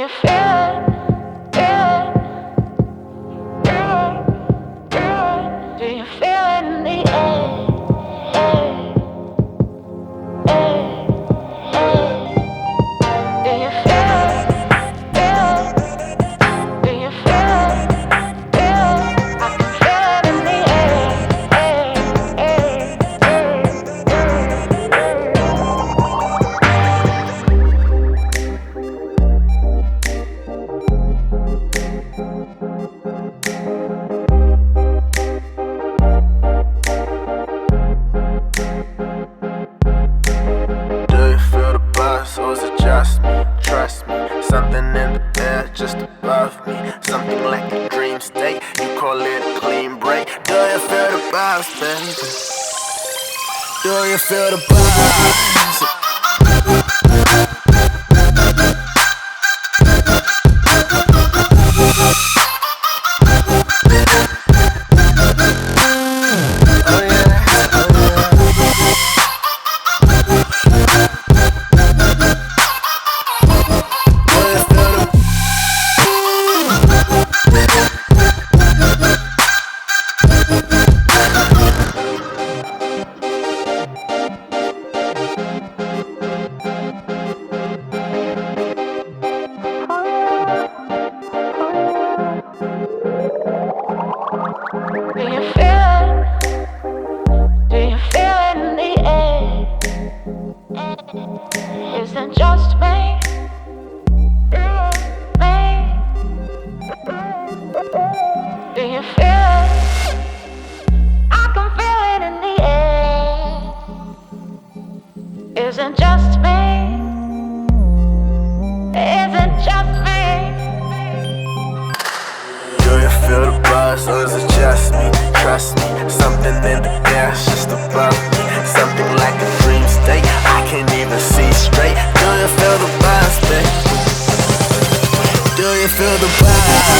you feel it? Do you feel it in the air? Do you feel it? Do you feel it? I can feel it in the or is it just me? Trust me, something in the air just above me. Something like a dream state, you call it a clean break. Do you feel the vibes, baby? Do you feel the vibes? Do you feel it? Do you feel it in the air? Is it just me? Do you feel it? I can feel it in the air. Is it just me? Is it just me? Do you feel the buzz or is it just me? Trust me, something in the air just above me. Something like a dream state, I can't even see straight. Do you feel the buzz, baby? Do you feel the buzz?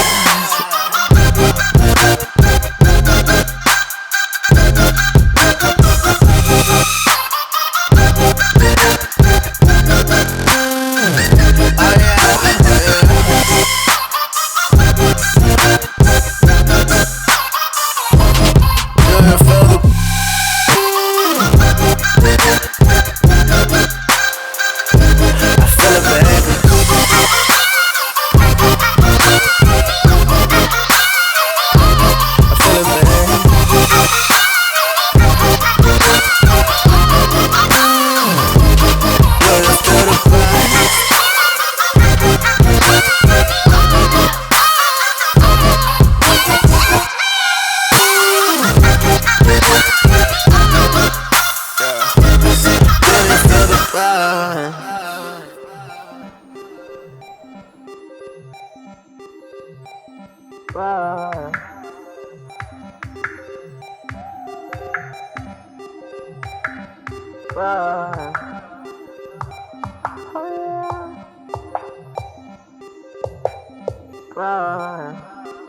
Bye.